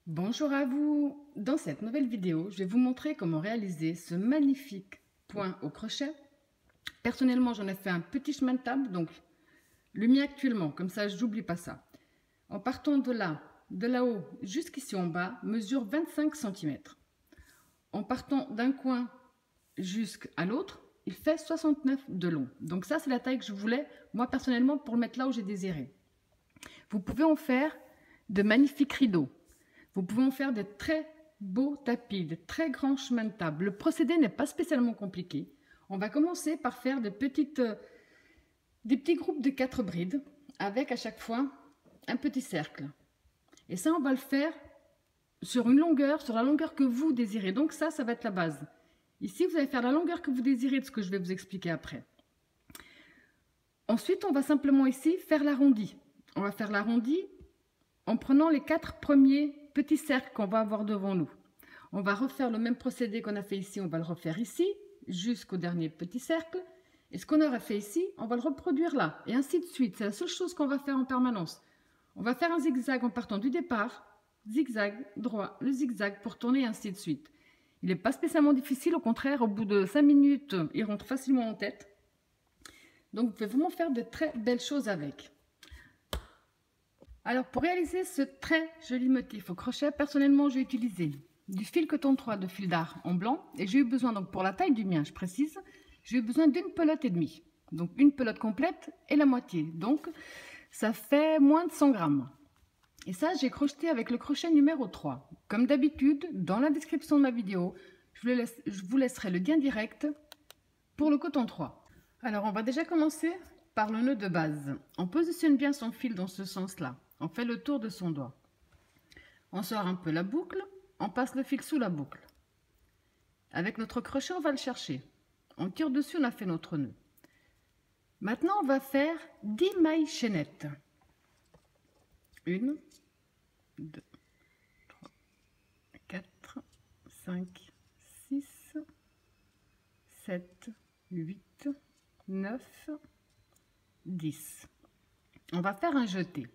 Bonjour à vous! Dans cette nouvelle vidéo, je vais vous montrer comment réaliser ce magnifique point au crochet. Personnellement, j'en ai fait un petit chemin de table, donc le mien actuellement, comme ça je n'oublie pas ça. En partant de là-haut jusqu'ici en bas, mesure 25 cm. En partant d'un coin jusqu'à l'autre, il fait 69 de long. Donc ça, c'est la taille que je voulais, moi personnellement, pour le mettre là où j'ai désiré. Vous pouvez en faire de magnifiques rideaux. Vous pouvez en faire des très beaux tapis, de très grands chemins de table. Le procédé n'est pas spécialement compliqué. On va commencer par faire des petits groupes de 4 brides avec à chaque fois un petit cercle. Et ça, on va le faire sur une longueur, sur la longueur que vous désirez. Donc ça va être la base. Ici, vous allez faire la longueur que vous désirez de ce que je vais vous expliquer après. Ensuite, on va simplement ici faire l'arrondi. On va faire l'arrondi en prenant les 4 premiers petits cercles qu'on va avoir devant nous. On va refaire le même procédé qu'on a fait ici, on va le refaire ici, jusqu'au dernier petit cercle. Et ce qu'on aura fait ici, on va le reproduire là, et ainsi de suite. C'est la seule chose qu'on va faire en permanence. On va faire un zigzag en partant du départ, zigzag, droit, le zigzag pour tourner, et ainsi de suite. Il n'est pas spécialement difficile, au contraire, au bout de 5 minutes, il rentre facilement en tête. Donc vous pouvez vraiment faire de très belles choses avec. Alors pour réaliser ce très joli motif au crochet, personnellement j'ai utilisé du fil coton 3 de fil d'art en blanc et j'ai eu besoin, donc pour la taille du mien je précise, j'ai eu besoin d'une pelote et demie. Donc une pelote complète et la moitié, donc ça fait moins de 100 grammes. Et ça j'ai crocheté avec le crochet numéro 3. Comme d'habitude, dans la description de ma vidéo, je vous laisserai le lien direct pour le coton 3. Alors on va déjà commencer par le nœud de base. On positionne bien son fil dans ce sens-là. On fait le tour de son doigt. On sort un peu la boucle, on passe le fil sous la boucle. Avec notre crochet, on va le chercher. On tire dessus, on a fait notre nœud. Maintenant, on va faire 10 mailles chaînettes. 1, 2, 3, 4, 5, 6, 7, 8, 9, 10. On va faire un jeté.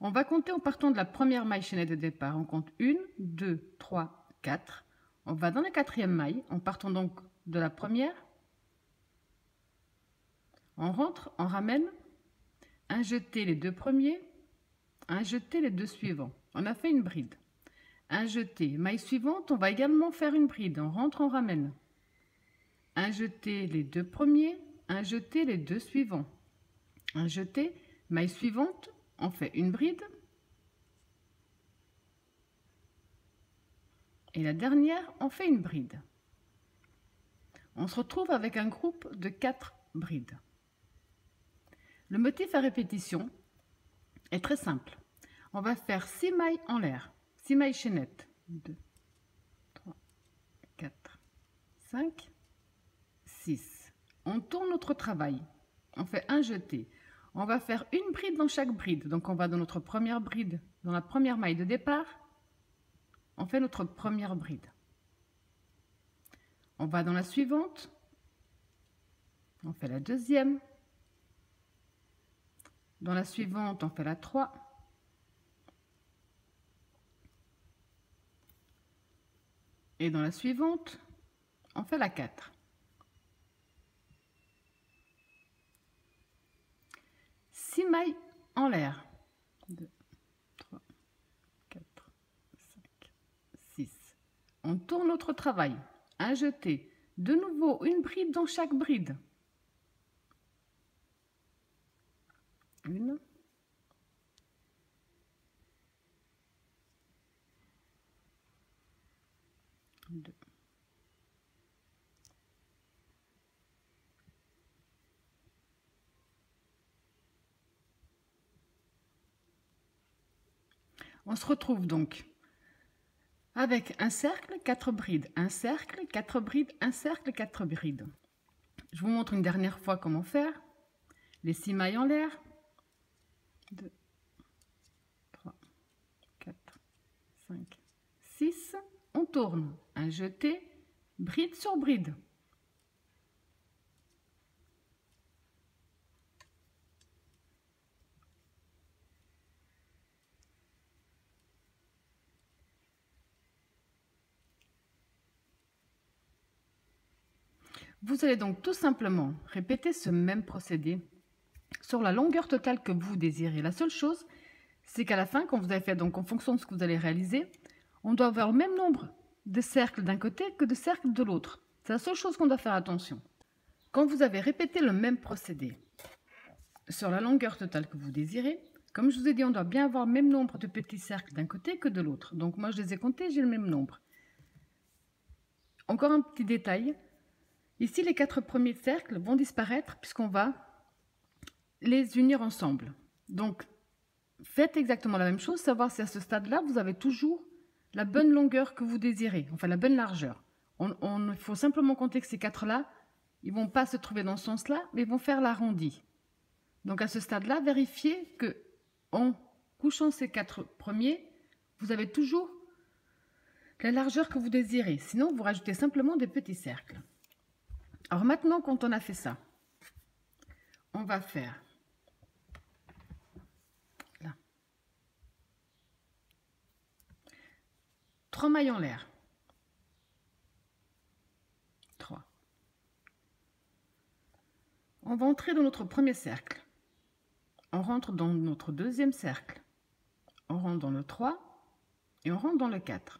On va compter en partant de la première maille chaînette de départ. On compte 1, 2, 3, 4. On va dans la quatrième maille, en partant donc de la première. On rentre, on ramène, un jeté les deux premiers, un jeté les deux suivants. On a fait une bride. Un jeté, maille suivante, on va également faire une bride. On rentre, on ramène. Un jeté les deux premiers, un jeté les deux suivants. Un jeté, maille suivante, on fait une bride. Et la dernière, on fait une bride. On se retrouve avec un groupe de 4 brides. Le motif à répétition est très simple. On va faire 6 mailles en l'air, 6 mailles chaînettes. 2, 3, 4, 5, 6. On tourne notre travail. On fait un jeté. On va faire une bride dans chaque bride. Donc on va dans notre première bride, dans la première maille de départ. On fait notre première bride. On va dans la suivante. On fait la deuxième. Dans la suivante, on fait la 3. Et dans la suivante, on fait la 4. Six mailles en l'air. 2, 3, 4, 5, 6. On tourne notre travail. Un jeté. De nouveau, une bride dans chaque bride. Une. Deux. On se retrouve donc avec un cercle, 4 brides, un cercle, 4 brides, un cercle, 4 brides. Je vous montre une dernière fois comment faire. Les 6 mailles en l'air. 2, 3, 4, 5, 6. On tourne. Un jeté, bride sur bride. Vous allez donc tout simplement répéter ce même procédé sur la longueur totale que vous désirez. La seule chose, c'est qu'à la fin, quand vous avez fait, donc en fonction de ce que vous allez réaliser, on doit avoir le même nombre de cercles d'un côté que de cercles de l'autre. C'est la seule chose qu'on doit faire attention. Quand vous avez répété le même procédé sur la longueur totale que vous désirez, comme je vous ai dit, on doit bien avoir le même nombre de petits cercles d'un côté que de l'autre. Donc moi, je les ai comptés, j'ai le même nombre. Encore un petit détail. Ici, les 4 premiers cercles vont disparaître puisqu'on va les unir ensemble. Donc, faites exactement la même chose, savoir si à ce stade-là, vous avez toujours la bonne longueur que vous désirez, enfin la bonne largeur. Il faut simplement compter que ces 4-là, ils ne vont pas se trouver dans ce sens-là, mais ils vont faire l'arrondi. Donc à ce stade-là, vérifiez que en couchant ces 4 premiers, vous avez toujours la largeur que vous désirez. Sinon, vous rajoutez simplement des petits cercles. Alors maintenant, quand on a fait ça, on va faire là 3 mailles en l'air. 3. On va entrer dans notre premier cercle. On rentre dans notre deuxième cercle. On rentre dans le 3 et on rentre dans le 4.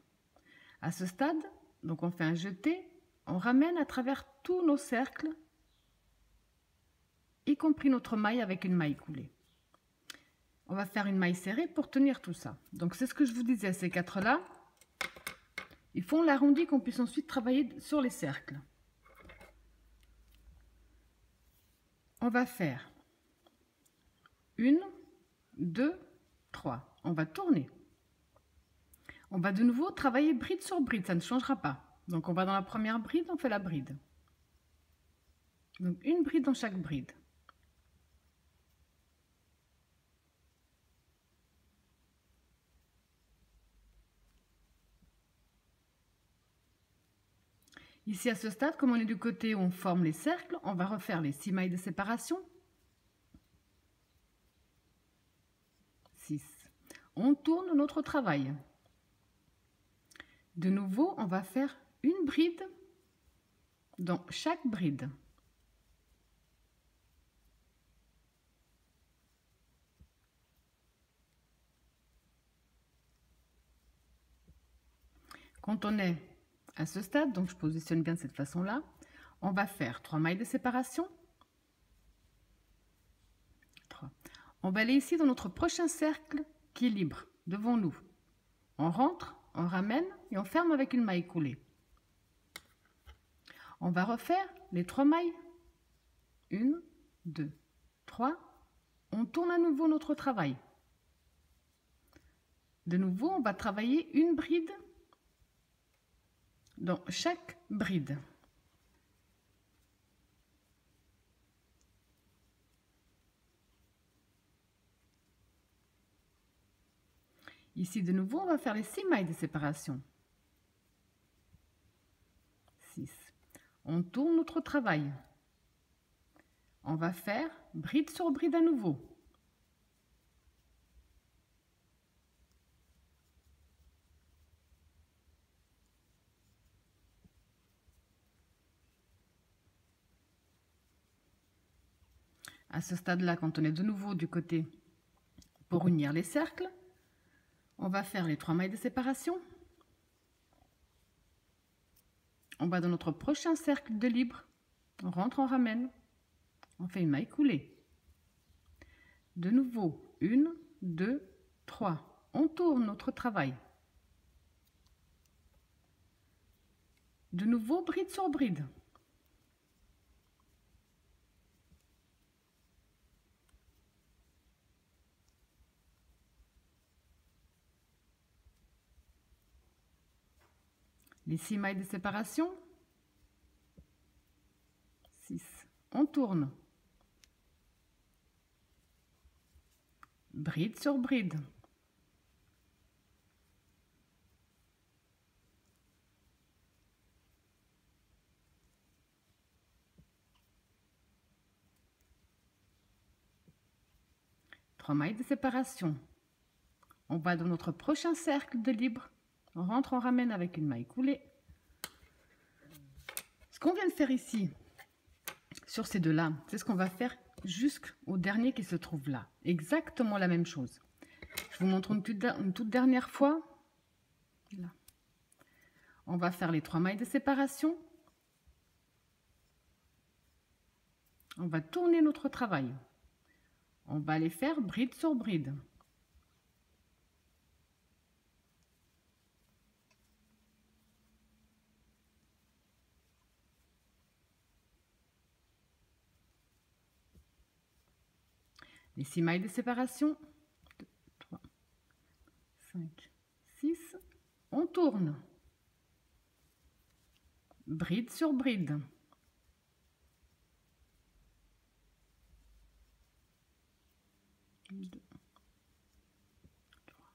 À ce stade, donc on fait un jeté, on ramène à travers tous nos cercles, y compris notre maille avec une maille coulée. On va faire une maille serrée pour tenir tout ça. Donc c'est ce que je vous disais, ces 4-là, ils font l'arrondi qu'on puisse ensuite travailler sur les cercles. On va faire 1, 2, 3. On va tourner. On va de nouveau travailler bride sur bride, ça ne changera pas. Donc on va dans la première bride, on fait la bride. Donc une bride dans chaque bride. Ici à ce stade, comme on est du côté où on forme les cercles, on va refaire les 6 mailles de séparation. 6. On tourne notre travail. De nouveau, on va faire une bride dans chaque bride. Quand on est à ce stade, donc je positionne bien de cette façon-là, on va faire 3 mailles de séparation. 3. On va aller ici dans notre prochain cercle qui est libre, devant nous. On rentre, on ramène et on ferme avec une maille coulée. On va refaire les 3 mailles. 1, 2, 3. On tourne à nouveau notre travail. De nouveau, on va travailler une bride dans chaque bride. Ici, de nouveau, on va faire les 6 mailles de séparation. 6. On tourne notre travail. On va faire bride sur bride à nouveau. À ce stade-là, quand on est de nouveau du côté pour unir les cercles, on va faire les 3 mailles de séparation. On va dans notre prochain cercle de libre. On rentre, on ramène. On fait une maille coulée. De nouveau, 1, 2, 3. On tourne notre travail. De nouveau, bride sur bride. Les 6 mailles de séparation. 6. On tourne. Bride sur bride. Trois mailles de séparation. On va dans notre prochain cercle de libre. On rentre, on ramène avec une maille coulée. Ce qu'on vient de faire ici, sur ces deux-là. C'est ce qu'on va faire jusqu'au dernier qui se trouve là. Exactement la même chose. Je vous montre une toute dernière fois. Là. On va faire les 3 mailles de séparation. On va tourner notre travail. On va les faire bride sur bride. Les 6 mailles de séparation. 2, 3, 5, 6. On tourne. Bride sur bride. Deux, 3,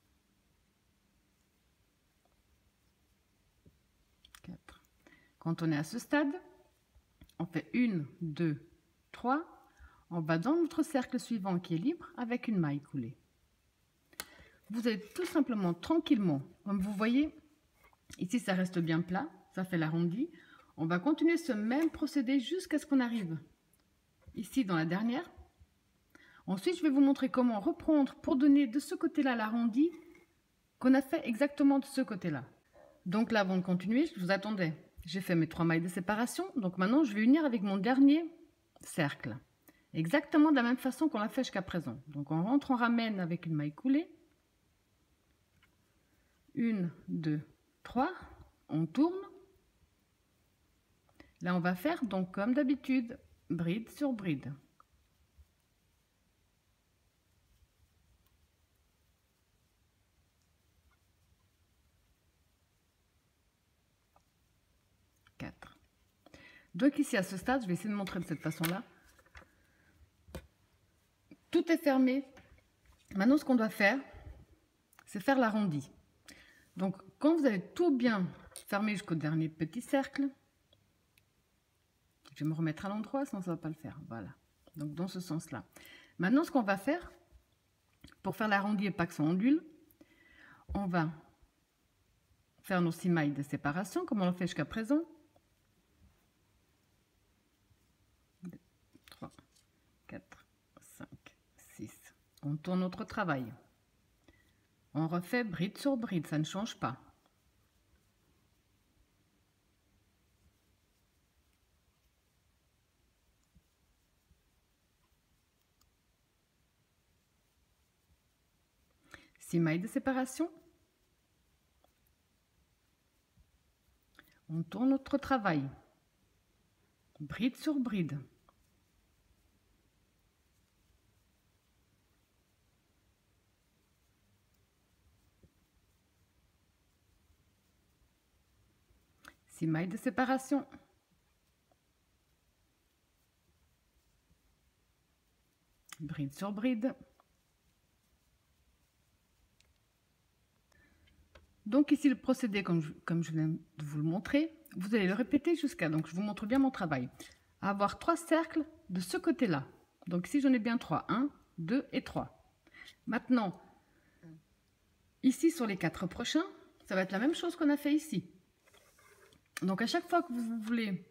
4. Quand on est à ce stade, on fait 1, 2, 3. On va dans notre cercle suivant qui est libre avec une maille coulée. Vous allez tout simplement, tranquillement, comme vous voyez, ici ça reste bien plat, ça fait l'arrondi. On va continuer ce même procédé jusqu'à ce qu'on arrive ici dans la dernière. Ensuite, je vais vous montrer comment reprendre pour donner de ce côté-là l'arrondi qu'on a fait exactement de ce côté-là. Donc là, avant de continuer, je vous attendais. J'ai fait mes 3 mailles de séparation. Donc maintenant, je vais unir avec mon dernier cercle. Exactement de la même façon qu'on l'a fait jusqu'à présent. Donc on rentre, on ramène avec une maille coulée. 1, 2, 3. On tourne. Là, on va faire donc comme d'habitude, bride sur bride. Donc ici à ce stade, je vais essayer de montrer de cette façon-là. Tout est fermé. Maintenant, ce qu'on doit faire, c'est faire l'arrondi. Donc, quand vous avez tout bien fermé jusqu'au dernier petit cercle, je vais me remettre à l'endroit, sinon ça ne va pas le faire. Voilà. Donc, dans ce sens-là. Maintenant, ce qu'on va faire, pour faire l'arrondi et pas que ça ondule, on va faire nos 6 mailles de séparation, comme on l'a fait jusqu'à présent. 2, 3, 4, 5, 6. On tourne notre travail. On refait bride sur bride, ça ne change pas. Six mailles de séparation. On tourne notre travail. Bride sur bride. Six mailles de séparation. Bride sur bride. Donc ici le procédé comme je viens de vous le montrer, vous allez le répéter jusqu'à, donc je vous montre bien mon travail, avoir 3 cercles de ce côté-là. Donc ici j'en ai bien 3, 1, 2 et 3. Maintenant, ici sur les 4 prochains, ça va être la même chose qu'on a fait ici. Donc à chaque fois que vous voulez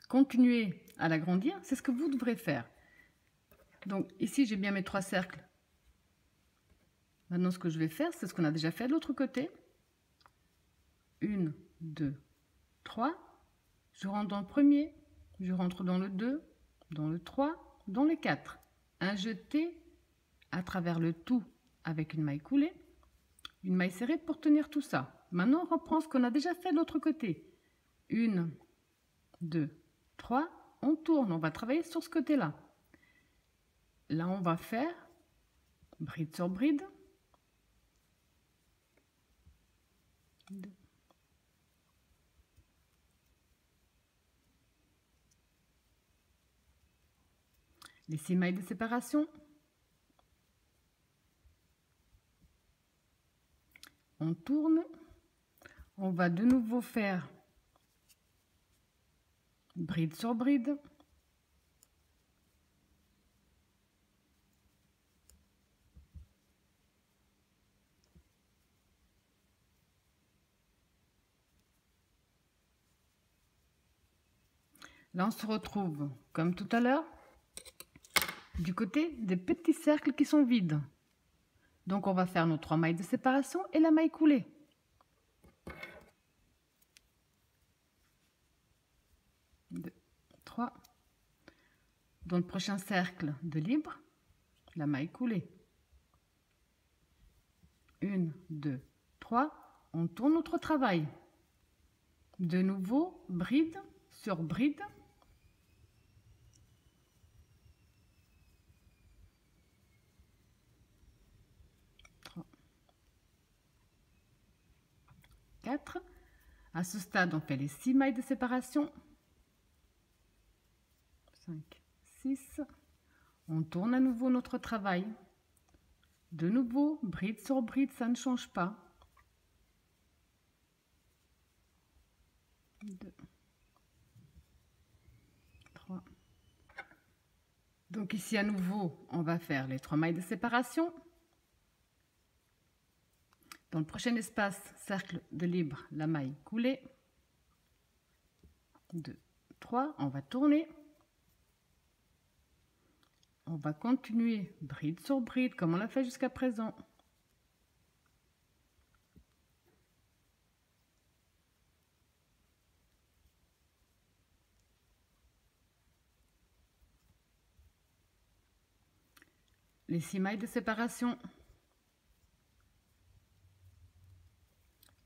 continuer à l'agrandir, c'est ce que vous devrez faire. Donc ici j'ai bien mes 3 cercles. Maintenant ce que je vais faire, c'est ce qu'on a déjà fait de l'autre côté. 1, 2, 3. Je rentre dans le premier, je rentre dans le 2, dans le 3, dans le 4. Un jeté à travers le tout avec une maille coulée, une maille serrée pour tenir tout ça. Maintenant, on reprend ce qu'on a déjà fait de l'autre côté. 1, 2, 3. On tourne, on va travailler sur ce côté-là. Là, on va faire bride sur bride. 2. Les 6 mailles de séparation. On tourne. On va de nouveau faire bride sur bride. Là, on se retrouve, comme tout à l'heure, du côté des petits cercles qui sont vides. Donc, on va faire nos 3 mailles de séparation et la maille coulée. 2, 3. Dans le prochain cercle de libre, la maille coulée. 1, 2, 3. On tourne notre travail. De nouveau, bride sur bride. 3, 4. À ce stade, on fait les 6 mailles de séparation. 5, 6. On tourne à nouveau notre travail. De nouveau, bride sur bride, ça ne change pas. 2, 3. Donc ici à nouveau, on va faire les 3 mailles de séparation. Dans le prochain espace, cercle de libre, la maille coulée. 2, 3. On va tourner. On va continuer bride sur bride comme on l'a fait jusqu'à présent. Les 6 mailles de séparation.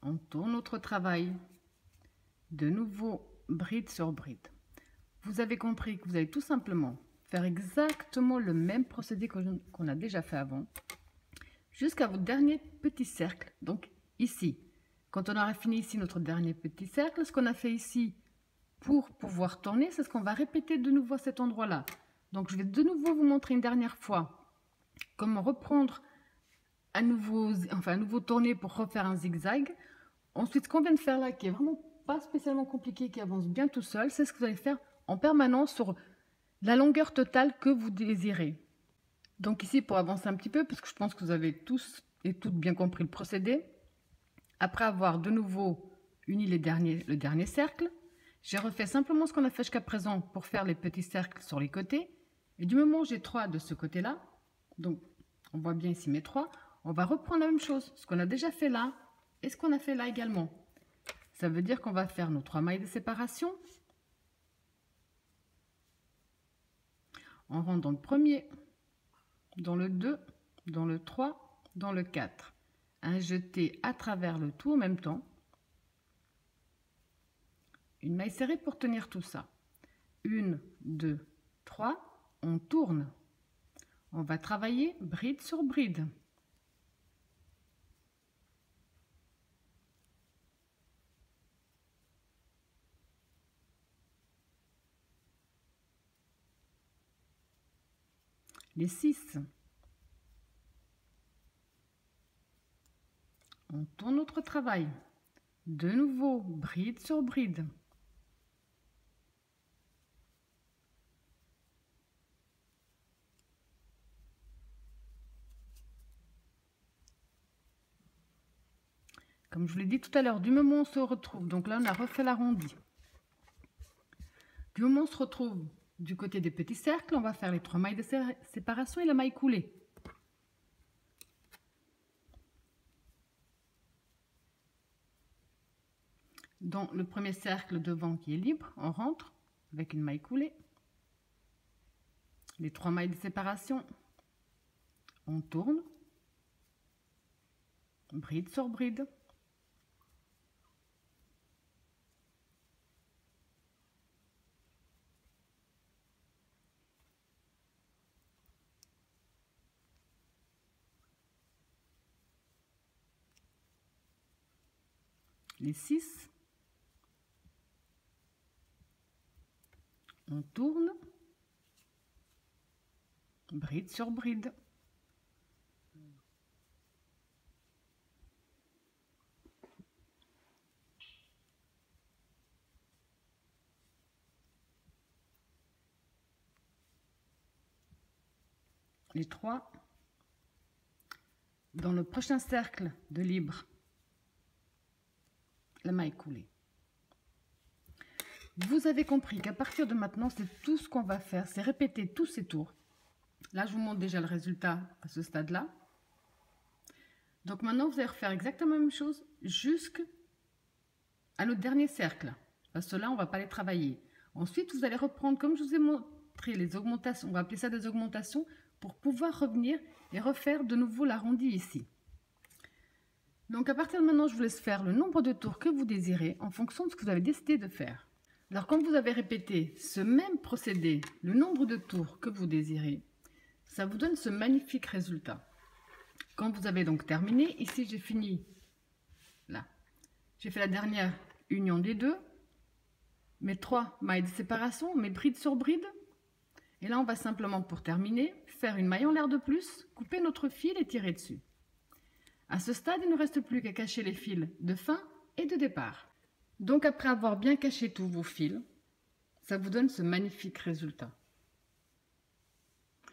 On tourne notre travail. De nouveau, bride sur bride. Vous avez compris que vous allez tout simplement faire exactement le même procédé qu'on a déjà fait avant, jusqu'à votre dernier petit cercle. Donc ici, quand on aura fini ici notre dernier petit cercle, ce qu'on a fait ici pour pouvoir tourner, c'est ce qu'on va répéter de nouveau à cet endroit-là. Donc je vais de nouveau vous montrer une dernière fois comment reprendre à nouveau tourner pour refaire un zigzag. Ensuite, ce qu'on vient de faire là, qui est vraiment pas spécialement compliqué, qui avance bien tout seul, c'est ce que vous allez faire en permanence sur la longueur totale que vous désirez. Donc ici, pour avancer un petit peu, parce que je pense que vous avez tous et toutes bien compris le procédé, après avoir de nouveau uni le dernier cercle, j'ai refait simplement ce qu'on a fait jusqu'à présent pour faire les petits cercles sur les côtés. Et du moment où j'ai 3 de ce côté-là, donc on voit bien ici mes 3, on va reprendre la même chose, ce qu'on a déjà fait là et ce qu'on a fait là également. Ça veut dire qu'on va faire nos 3 mailles de séparation. On rentre dans le premier, dans le 2, dans le 3, dans le 4. Un jeté à travers le tout en même temps. Une maille serrée pour tenir tout ça. 1, 2, 3. On tourne. On va travailler bride sur bride. Les 6. On tourne notre travail. De nouveau, bride sur bride. Comme je vous l'ai dit tout à l'heure, du moment où on se retrouve, donc là on a refait l'arrondi. Du moment où on se retrouve du côté des petits cercles, on va faire les 3 mailles de séparation et la maille coulée. Dans le premier cercle devant qui est libre, on rentre avec une maille coulée. Les 3 mailles de séparation, on tourne, bride sur bride. Les 6, on tourne, bride sur bride. Les 3, dans le prochain cercle de libre, la maille coulée. Vous avez compris qu'à partir de maintenant, c'est tout ce qu'on va faire, c'est répéter tous ces tours. Là, je vous montre déjà le résultat à ce stade-là. Donc maintenant, vous allez refaire exactement la même chose jusqu'à notre dernier cercle. Parce que là, on ne va pas les travailler. Ensuite, vous allez reprendre, comme je vous ai montré, les augmentations. On va appeler ça des augmentations pour pouvoir revenir et refaire de nouveau l'arrondi ici. Donc à partir de maintenant, je vous laisse faire le nombre de tours que vous désirez en fonction de ce que vous avez décidé de faire. Alors quand vous avez répété ce même procédé, le nombre de tours que vous désirez, ça vous donne ce magnifique résultat. Quand vous avez donc terminé, ici j'ai fini, là, j'ai fait la dernière union des deux, mes 3 mailles de séparation, mes brides sur brides. Et là, on va simplement, pour terminer, faire une maille en l'air de plus, couper notre fil et tirer dessus. À ce stade, il ne reste plus qu'à cacher les fils de fin et de départ. Donc après avoir bien caché tous vos fils, ça vous donne ce magnifique résultat.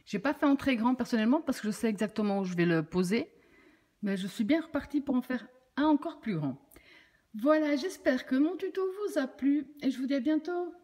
Je n'ai pas fait en très grand personnellement parce que je sais exactement où je vais le poser, mais je suis bien repartie pour en faire un encore plus grand. Voilà, j'espère que mon tuto vous a plu et je vous dis à bientôt.